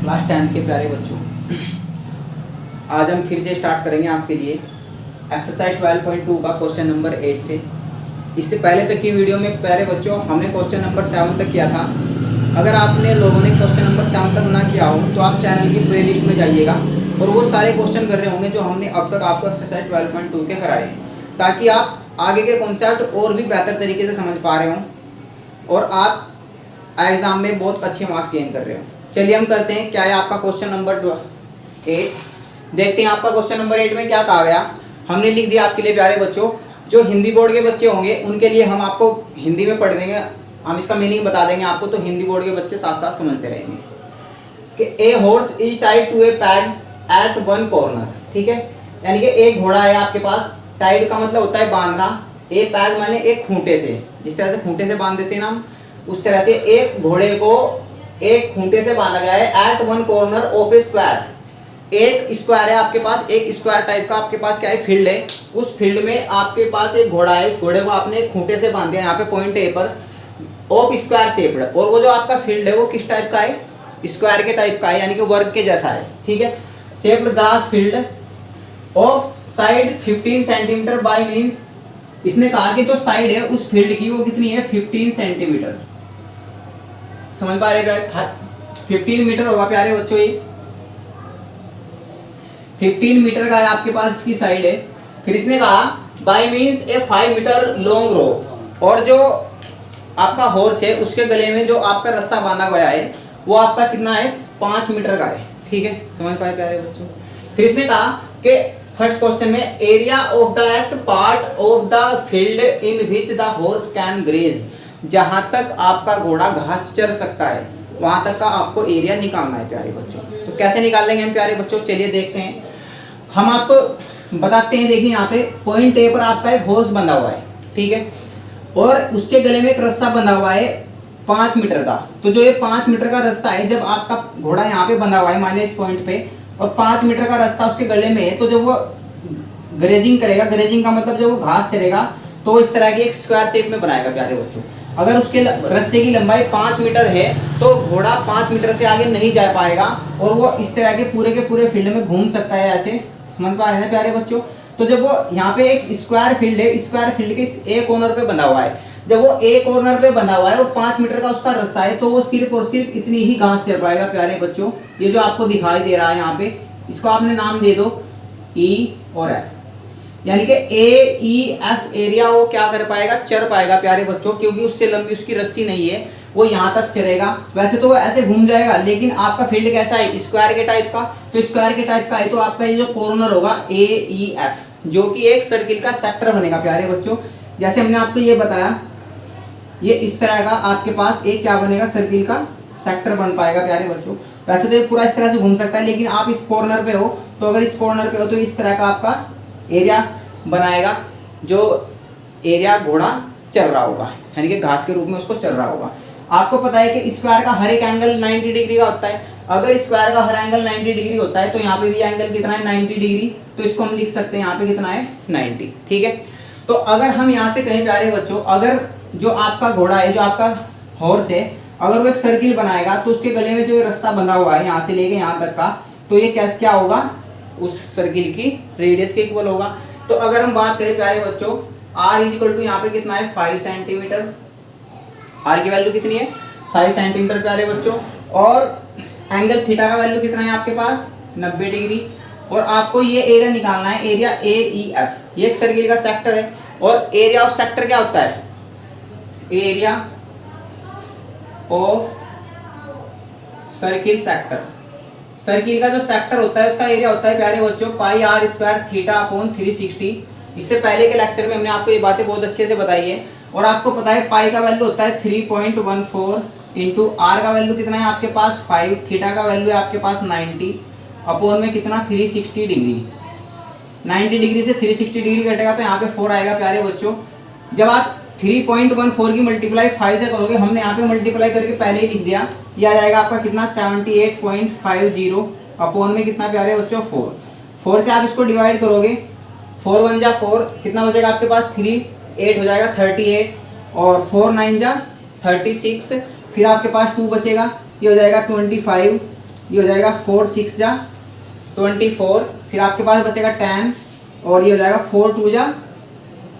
Class 10 के प्यारे बच्चों, आज हम फिर से स्टार्ट करेंगे आपके लिए एक्सरसाइज 12.2 का क्वेश्चन नंबर 8 से। इससे पहले तक की वीडियो में प्यारे बच्चों हमने क्वेश्चन नंबर 7 तक किया था। अगर आपने लोगों ने क्वेश्चन नंबर 7 तक ना किया हो तो आप चैनल की प्ले लिस्ट में जाइएगा और वो सारे क्वेश्चन कर रहे होंगे जो हमने अब तक आपको एक्सरसाइज 12.2 के कराए हैं, ताकि आप आगे के कॉन्सेप्ट और भी बेहतर तरीके से समझ पा रहे हों और आप एग्ज़ाम में बहुत अच्छे मार्क्स गेन कर रहे हो। चलिए हम करते हैं क्या है आपका क्वेश्चन नंबर 8। देखते हैं आपका क्वेश्चन नंबर 8 में क्या कहा गया। हमने लिख दिया आपके लिए प्यारे बच्चों, जो हिंदी बोर्ड के बच्चे होंगे उनके लिए हम आपको हिंदी में पढ़ देंगे, हम इसका मीनिंग बता देंगे आपको, तो हिंदी बोर्ड के बच्चे साथ साथ समझते रहेंगे कि a horse is tied to a peg at one corner. ठीक है, यानी कि एक घोड़ा है आपके पास, टाइड का मतलब होता है बांधना, ए पैग माने एक खूंटे से, जिस तरह से खूंटे से बांध देते हैं ना, उस तरह से एक घोड़े को एक खूंटे से बांधा गया है at one corner of a square. एक स्क्वायर है आपके पास, एक स्क्वायर टाइप का आपके पास क्या है, फील्ड है। उस फील्ड में आपके पास एक घोड़ा है, उस घोड़े को आपने खूंटे से बांध दिया यहाँ पे पॉइंट ए पर, ऑफ स्क्वायर शेप्ड। और वो जो आपका फील्ड है वो किस टाइप का है, स्क्वायर के टाइप का है, यानी कि वर्ग के जैसा है। ठीक है, shaped grass field of side 15 centimetre by means, इसने कहा कि जो साइड है उस फील्ड की वो कितनी है, 15 सेंटीमीटर। समझ पा रहे प्यारे, 15 मीटर होगा प्यारे बच्चों, ये 15 मीटर का है आपके पास, इसकी साइड है। फिर इसने कहा by means a 5 metre long rope, और जो आपका हॉर्स है उसके गले में जो आपका रस्सा बांधा गया है वो आपका कितना है, 5 मीटर का है। ठीक है, समझ पाए प्यारे बच्चों। फिर इसने कहा कि फर्स्ट क्वेश्चन में area of the part of the field in which the horse can graze, जहां तक आपका घोड़ा घास चर सकता है वहां तक का आपको एरिया निकालना है प्यारे बच्चों। तो कैसे निकालेंगे हम प्यारे बच्चों, चलिए देखते हैं। हम आपको बताते हैं, देखिए यहाँ पे पॉइंट ए पर आपका एक हॉर्स बंधा हुआ है, ठीक है, और उसके गले में एक रस्सा बंधा हुआ है 5 मीटर का। तो जो ये 5 मीटर का रस्सा है, जब आपका घोड़ा यहाँ पे बंधा हुआ है मान लिया इस पॉइंट पे, और 5 मीटर का रस्सा उसके गले में है, तो जब वो ग्रेजिंग करेगा, ग्रेजिंग का मतलब जब वो घास चरेगा तो इस तरह की एक स्क्वायर शेप में बनाएगा प्यारे बच्चों। अगर उसके रस्से की लंबाई 5 मीटर है तो घोड़ा 5 मीटर से आगे नहीं जा पाएगा और वो इस तरह के पूरे फील्ड में घूम सकता है, ऐसे समझ पा रहे हैं प्यारे बच्चों। तो जब वो यहाँ पे एक स्क्वायर फील्ड है, स्क्वायर फील्ड के ए कॉर्नर पे बंधा हुआ है, जब वो ए कॉर्नर पे बंधा हुआ है और 5 मीटर का उसका रस्सा है, तो वो सिर्फ और सिर्फ इतनी ही घास चल पाएगा प्यारे बच्चों। ये जो आपको दिखाई दे रहा है यहाँ पे, इसको आपने नाम दे दो ई और एफ, यानी कि ए ई एफ एरिया वो क्या कर पाएगा, चर पाएगा प्यारे बच्चों, क्योंकि उससे लंबी उसकी रस्सी नहीं है, वो यहाँ तक चलेगा। वैसे तो वो ऐसे घूम जाएगा, लेकिन आपका फील्ड कैसा है, स्क्वायर के टाइप का, तो स्क्वायर के टाइप का है, तो आपका ये जो कॉर्नर होगा ए ई एफ, जो कि एक सर्किल का सेक्टर बनेगा प्यारे बच्चों। जैसे हमने आपको ये बताया, ये इस तरह का आपके पास एक क्या बनेगा, सर्किल का सेक्टर बन पाएगा प्यारे बच्चों। वैसे तो ये पूरा इस तरह से घूम सकता है, लेकिन आप इस कॉर्नर पे हो, तो अगर इस कॉर्नर पे हो तो इस तरह का आपका एरिया बनाएगा, जो एरिया घोड़ा चल रहा होगा, यानी कि घास के रूप में उसको चल रहा होगा। आपको पता है कि स्क्वायर का हर एक एंगल 90 डिग्री का होता है। अगर स्क्वायर का हर एंगल 90 डिग्री होता है तो यहाँ पे भी एंगल कितना है, 90 डिग्री, तो इसको हम लिख सकते हैं यहाँ पे कितना है, 90। ठीक है, तो अगर हम यहाँ से कहें प्यारे बच्चों, अगर जो आपका घोड़ा है, जो आपका हॉर्स है, अगर वो एक सर्किल बनाएगा तो उसके गले में जो रस्सा बंधा हुआ है यहाँ से लेके यहाँ तक का, तो ये कैसे क्या होगा, उस सर्किल की रेडियस के इक्वल होगा। तो अगर हम बात करें प्यारे बच्चों, r इक्वल टू यहाँ पे कितना है, 5 सेंटीमीटर, r की वैल्यू कितनी है, 5 सेंटीमीटर प्यारे बच्चों, और एंगल थीटा का वैल्यू कितना है आपके पास, 90 डिग्री। और आपको ये एरिया निकालना है, एरिया ए ई एफ, ये एक सर्किल का सेक्टर है, और एरिया ऑफ सेक्टर क्या होता है, area of circle sector, circle का जो सेक्टर होता है उसका एरिया होता है प्यारे बच्चों पाई आर स्क्वायर थीटा अपॉन 360। इससे पहले के लेक्चर में हमने आपको ये बातें बहुत अच्छे से बताई है, और आपको पता है पाई का वैल्यू होता है 3.14 इंटू आर का वैल्यू कितना है आपके पास 5, थीटा का वैल्यू है आपके पास 90, अपॉन में कितना 360 डिग्री। 90 डिग्री से 360 डिग्री घटेगा तो यहाँ पे 4 आएगा प्यारे बच्चों। जब आप 3.14 की मल्टीप्लाई 5 से करोगे, हमने यहाँ पे मल्टीप्लाई करके पहले ही लिख दिया, यह आ जाएगा आपका कितना 78.50, अपॉन में कितना प्यारे बच्चों 4 से आप इसको डिवाइड करोगे, 4 1 जा 4, कितना बचेगा आपके पास 3, 8 हो जाएगा 38, और 4 9 जा 36, फिर आपके पास 2 बचेगा, ये हो जाएगा 25, ये हो जाएगा 4 6 जा 24, फिर आपके पास बचेगा 10 और ये हो जाएगा 4 2 जा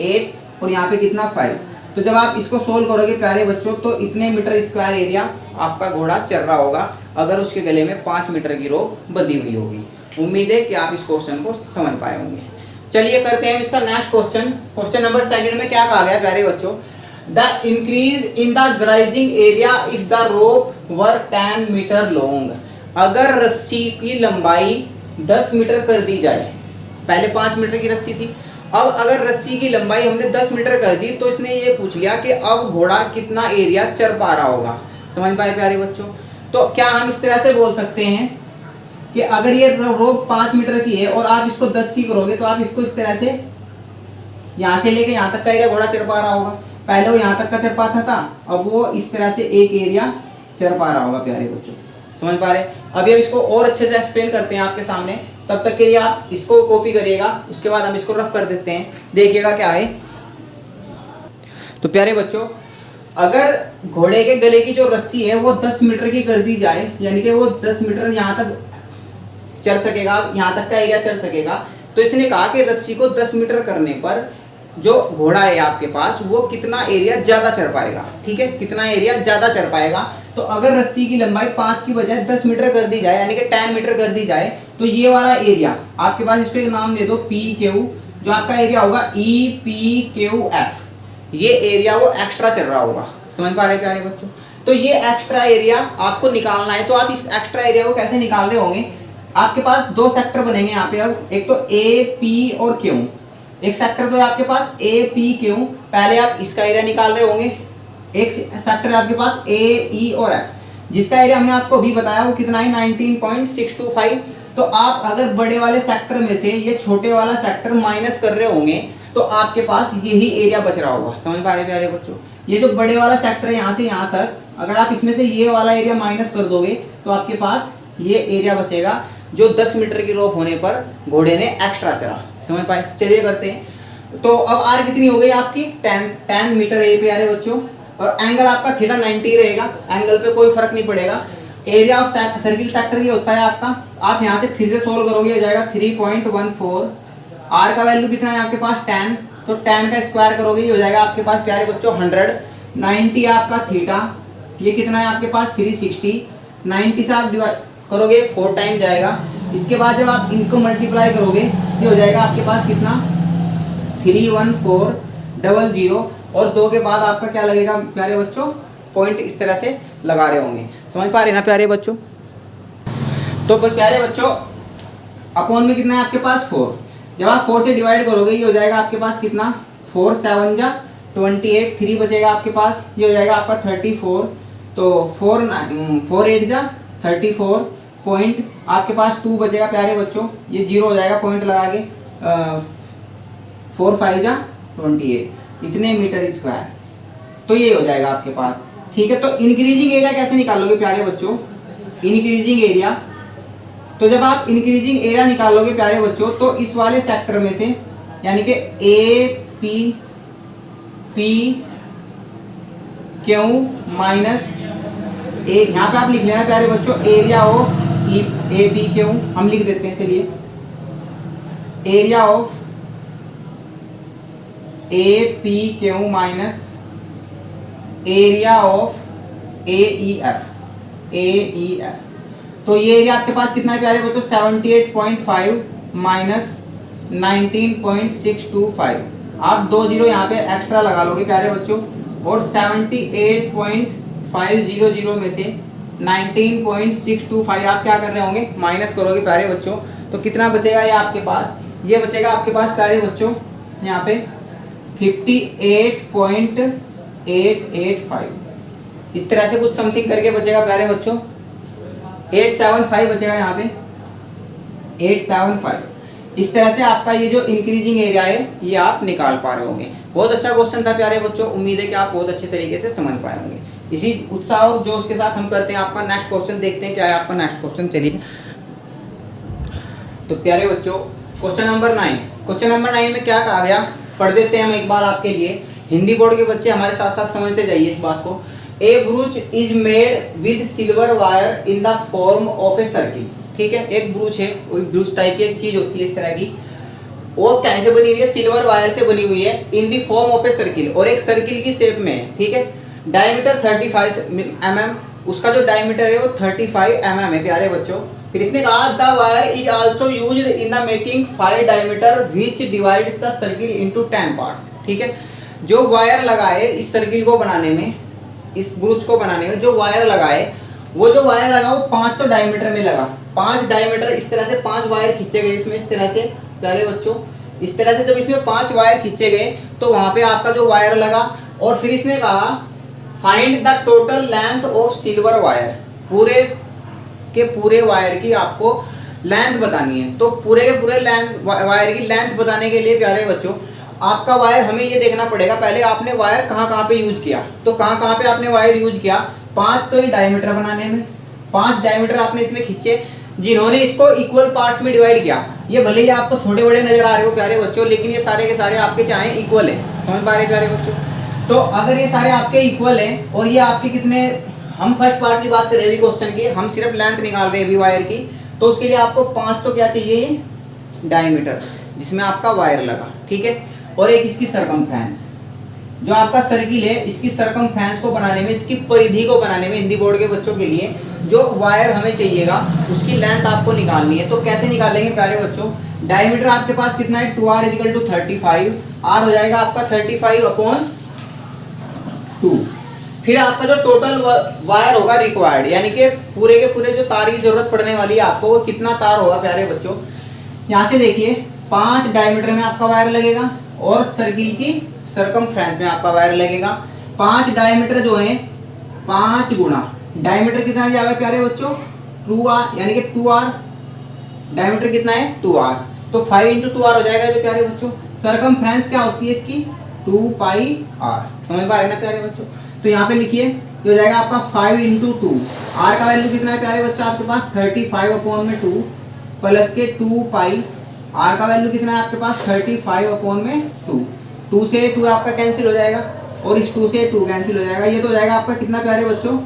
8 और यहाँ पे कितना 5। तो जब आप इसको सोल्व करोगे प्यारे बच्चों तो इतने मीटर स्क्वायर एरिया आपका घोड़ा चल रहा होगा अगर उसके गले में 5 मीटर की रोप बंधी हुई होगी। उम्मीद है कि आप इस क्वेश्चन को समझ पाए होंगे। चलिए करते हैं इसका नेक्स्ट क्वेश्चन। क्वेश्चन नंबर 2 में क्या कहा गया प्यारे बच्चों, the increase in the grazing area if the rope were 10 metre long. अगर रस्सी की लंबाई 10 मीटर कर दी जाए, पहले 5 मीटर की रस्सी थी, अब अगर रस्सी की लंबाई हमने 10 मीटर कर दी तो इसने ये पूछ लिया कि अब घोड़ा कितना एरिया चर पा रहा होगा। समझ पाए प्यारे बच्चों? तो क्या हम इस तरह से बोल सकते हैं कि अगर ये रोप 5 मीटर की है और आप इसको 10 की करोगे तो आप इसको इस तरह से यहाँ से लेके यहाँ तक का एरिया घोड़ा चर पा रहा होगा। पहले वो यहाँ तक का चर पाता था, अब वो इस तरह से एक एरिया चर पा रहा होगा प्यारे बच्चों। समझ पा रहे? अभी हम इसको और अच्छे से एक्सप्लेन करते हैं आपके सामने, तब तक के लिए आप इसको कॉपी करिएगा, उसके बाद हम इसको रफ कर देते हैं, देखिएगा क्या है। तो प्यारे बच्चों, अगर घोड़े के गले की जो रस्सी है वो 10 मीटर की कर दी जाए, यानी कि वो 10 मीटर यहाँ तक चल सकेगा, यहाँ तक का एरिया चल सकेगा, तो इसने कहा कि रस्सी को 10 मीटर करने पर जो घोड़ा है आपके पास वो कितना एरिया ज़्यादा चढ़ पाएगा। ठीक है, कितना एरिया ज़्यादा चढ़ पाएगा। तो अगर रस्सी की लंबाई 5 की बजाय 10 मीटर कर दी जाए, यानी कि 10 मीटर कर दी जाए, तो ये वाला एरिया आपके पास, इसको एक नाम दे दो PQ, जो आपका एरिया होगा EPQF, ये एरिया वो एक्स्ट्रा चल रहा होगा। समझ पा रहे प्यारे बच्चों? तो ये एक्स्ट्रा एरिया आपको निकालना है। तो आप इस एक्स्ट्रा एरिया को कैसे निकाल रहे होंगे, आपके पास 2 सेक्टर बनेंगे यहाँ पे। अब एक तो AP और Q, एक सेक्टर तो है आपके पास APQ, पहले आप इसका एरिया निकाल रहे होंगे। एक सेक्टर है आपके पास AE और F, जिसका एरिया हमने आपको अभी बताया वो कितना है 19.625। तो आप अगर बड़े वाले सेक्टर में से ये छोटे वाला सेक्टर माइनस कर रहे होंगे तो आपके पास यही एरिया बच रहा होगा। समझ पा रहे प्यारे बच्चों? ये जो बड़े वाला सेक्टर है यहाँ से यहाँ तक, अगर आप इसमें से ये वाला एरिया माइनस कर दोगे तो आपके पास ये एरिया बचेगा जो 10 मीटर की रोप होने पर घोड़े ने एक्स्ट्रा चढ़ा। समझ पाए? चलिए करते हैं। तो अब आर कितनी हो गई आपकी 10 मीटर है प्यारे बच्चों, और एंगल आपका थीटा 90 रहेगा, एंगल पे कोई फर्क नहीं पड़ेगा। एरिया ऑफ सर्किल सेक्टर ये होता है आपका, आप यहाँ से फिर से सोल्व करोगे, हो जाएगा 3.14। आर का वैल्यू कितना है आपके पास 10, तो 10 का स्क्वायर करोगे ये हो जाएगा आपके पास प्यारे बच्चों 100। 90 आपका थीटा, ये कितना है आपके पास 360। 90 से आप डिवाइड करोगे 4 टाइम जाएगा। इसके बाद जब आप इनको मल्टीप्लाई करोगे ये हो जाएगा आपके पास कितना 31400, और 2 के बाद आपका क्या लगेगा प्यारे बच्चों, पॉइंट इस तरह से लगा रहे होंगे। समझ पा रहे ना प्यारे बच्चों? तो प्यारे बच्चों अपॉन में कितना है आपके पास 4, जब आप 4 से डिवाइड करोगे ये हो जाएगा आपके पास कितना 4 7 जा 28, 3 बचेगा आपके पास, ये हो जाएगा आपका 34। तो 4 8 जा 34 पॉइंट, आपके पास 2 बचेगा प्यारे बच्चों, ये 0 हो जाएगा पॉइंट लगा के। 4 5 जा 28, इतने मीटर स्क्वायर, तो ये हो जाएगा आपके पास। ठीक है, तो इंक्रीजिंग एरिया कैसे निकालोगे प्यारे बच्चों? इंक्रीजिंग एरिया, तो जब आप इंक्रीजिंग एरिया निकालोगे प्यारे बच्चों तो इस वाले सेक्टर में से, यानी कि APQ माइनस ए, यहाँ पे आप लिख लेना प्यारे बच्चों एरिया ऑफ APQ, हम लिख देते हैं, चलिए area of APQ minus area of AEF। तो ये एरिया आपके पास कितना है प्यारे बच्चों 78.5 माइनस 19.625, आप 2 जीरो यहाँ पे एक्स्ट्रा लगा लोगे प्यारे बच्चों, और 78.500 में से 19.625 आप क्या कर रहे होंगे माइनस करोगे प्यारे बच्चों। तो कितना बचेगा ये आपके पास, ये बचेगा आपके पास प्यारे बच्चों यहाँ पे 58.885, इस तरह से कुछ समथिंग करके बचेगा प्यारे बच्चों। 875 बचेगा यहाँ पे 875। इस तरह से आपका ये जो इंक्रीजिंग एरिया है ये आप निकाल पा रहे होंगे। बहुत अच्छा क्वेश्चन था प्यारे बच्चों, उम्मीद है कि आप बहुत अच्छे तरीके से समझ पाए होंगे। इसी उत्साह और जोश के साथ हम करते हैं आपका नेक्स्ट क्वेश्चन, देखते हैं क्या है आपका नेक्स्ट क्वेश्चन। चलिए तो प्यारे बच्चों क्वेश्चन नंबर 9, क्वेश्चन नंबर 9 में क्या कहा गया पढ़ देते हैं हम एक बार आपके लिए। हिंदी बोर्ड के बच्चे हमारे साथ साथ समझते जाइए इस बात को। A brooch is made with silver wire in the form of a circle. ठीक है, एक ब्रूच है, कोई ब्रूच टाइप की एक चीज होती है इस तरह की, वो कैसे बनी हुई है, सिल्वर वायर से बनी हुई है, इन the form of a circle, और एक सर्किल की शेप में है। ठीक है, डायमीटर 35 mm, उसका जो डायमीटर है वो 35 mm है प्यारे बच्चों। फिर इसने कहा the wire is also used in the making 5 diameter which divides the circle into 10 parts. ठीक है, जो वायर लगाए इस सर्किल को बनाने में, इस ब्रूच को बनाने में जो वायर लगाए, वो जो वायर लगा वो 5 तो डायमीटर में लगा, 5 डायमीटर, इस तरह से 5 वायर खींचे गए इसमें, इस तरह से प्यारे बच्चों, इस तरह से जब इसमें 5 वायर खींचे गए तो वहां पे आपका जो वायर लगा। और फिर इसने कहा find the total length of silver wire, पूरे के पूरे वायर की आपको लेंथ बतानी है। तो पूरे के पूरे वायर की लेंथ बताने के लिए प्यारे बच्चों आपका वायर हमें ये देखना पड़ेगा, पहले आपने वायर कहाँ कहाँ पे यूज किया, तो कहाँ कहाँ पे आपने वायर यूज किया, 5 तो ये डायमीटर बनाने में, 5 डायमीटर आपने इसमें खींचे, जिन्होंने इसको इक्वल पार्ट्स में डिवाइड किया। ये भले ही आपको छोटे बड़े नजर आ रहे हो प्यारे बच्चों, लेकिन ये सारे के सारे आपके क्या है, इक्वल है। समझ पा रहे प्यारे बच्चों? तो अगर ये सारे आपके इक्वल हैं और ये आपके कितने, हम फर्स्ट पार्ट की बात कर रहे हैं क्वेश्चन की, हम सिर्फ लेंथ निकाल रहे हैं अभी वायर की, तो उसके लिए आपको 5 तो क्या चाहिए, डायमीटर जिसमें आपका वायर लगा। ठीक है, और एक इसकी सरकमफ्रेंस, जो आपका सर्किल है इसकी सरकमफ्रेंस को बनाने में, इसकी परिधि को बनाने में, हिंदी बोर्ड के बच्चों के लिए जो वायर हमें चाहिएगा उसकी लेंथ आपको निकालनी है। तो कैसे निकालेंगे प्यारे बच्चों, डायमीटर आपके पास कितना है, 2r = 35, r हो जाएगा आपका 35/2। फिर आपका जो टोटल वायर होगा रिक्वायर्ड, यानी कि पूरे के पूरे जो तार की जरूरत पड़ने वाली है आपको, वो कितना तार होगा प्यारे बच्चों, यहाँ से देखिए 5 डायमीटर में आपका वायर लगेगा और सर्किल की सरकमफ्रेंस में आपका वायर लगेगा। 5 डायमीटर जो है 5 गुना डायमीटर कितना दिया हुआ है प्यारे बच्चों, 2r, यानी कि 2r, डायमीटर कितना है 2r, तो 5 × 2r हो जाएगा जो प्यारे बच्चों। सरकमफ्रेंस क्या होती है इसकी, 2πr। समझ पा रहे ना प्यारे बच्चों? तो यहाँ पे लिखिए, ये हो जाएगा आपका 5 × 2, r का वैल्यू कितना है प्यारे बच्चों आपके पास, 35/2 प्लस के 2π, r का वैल्यू कितना है आपके पास, 35/2, 2 से 2 आपका कैंसिल हो जाएगा और इस 2 से 2 कैंसिल हो जाएगा। ये तो हो जाएगा आपका कितना प्यारे बच्चों,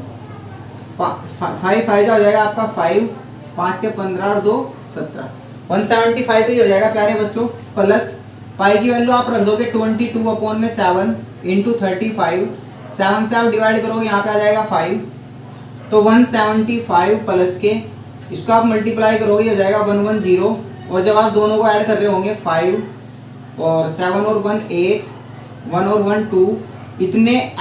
5 5 हो जाएगा आपका 5, 5 के 15 और 2 17, 175 तो ये हो जाएगा प्यारे बच्चों। प्लस पाई की वैल्यू आप रख दोगे 22/7 × 35, 7 से आप डिवाइड करोगे, यहाँ पे आ जाएगा 5, तो 175 प्लस के इसको आप मल्टीप्लाई करोगे, हो जाएगा 110, और जब आप दोनों को ऐड कर रहे होंगे 5 और 7 और 1 8, 1 और 1 2, इतने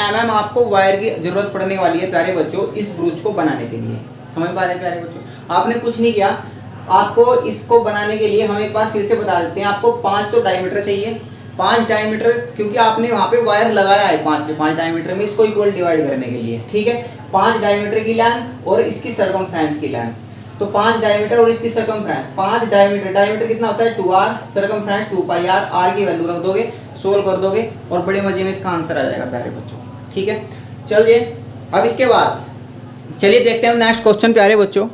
mm आपको वायर की जरूरत पड़ने वाली है प्यारे बच्चों इस ब्रूच को बनाने के लिए। समझ पा रहे हैं प्यारे बच्चों? आपने कुछ नहीं किया, आपको इसको बनाने के लिए हम एक बार फिर से बता देते हैं, आपको 5 तो डायमीटर चाहिए, 5 डायमीटर, क्योंकि आपने वहाँ पे वायर लगाया है 5 के 5 डायमीटर में, इसको इक्वल डिवाइड करने के लिए। ठीक है, 5 डायमीटर की लेंथ और इसकी सरकमफ्रेंस की लेंथ, तो 5 डायमीटर और इसकी सरकमफ्रेंस, 5 डायमीटर कितना होता है 2r, सरकमफ्रेंस 2πr, r की वैल्यू रख दोगे, सोल्व कर दोगे और बड़े मजे में इसका आंसर आ जाएगा प्यारे बच्चों। ठीक है, चलिए अब इसके बाद चलिए देखते हैं नेक्स्ट क्वेश्चन प्यारे बच्चों।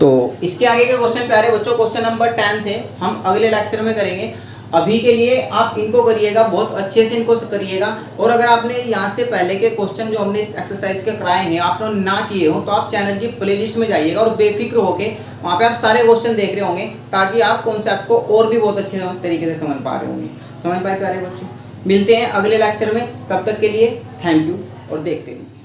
तो इसके आगे के क्वेश्चन प्यारे बच्चों क्वेश्चन नंबर 10 से हम अगले लेक्चर में करेंगे। अभी के लिए आप इनको करिएगा, बहुत अच्छे से इनको करिएगा, और अगर आपने यहाँ से पहले के क्वेश्चन जो हमने इस एक्सरसाइज के कराए हैं आपने ना किए हो तो आप चैनल की प्लेलिस्ट में जाइएगा और बेफिक्र होके वहाँ पे आप सारे क्वेश्चन देख रहे होंगे, ताकि आप कॉन्सेप्ट को और भी बहुत अच्छे तरीके से समझ पा रहे होंगे। समझ पाए प्यारे बच्चों? मिलते हैं अगले लेक्चर में, तब तक के लिए थैंक यू और देखते रहिए।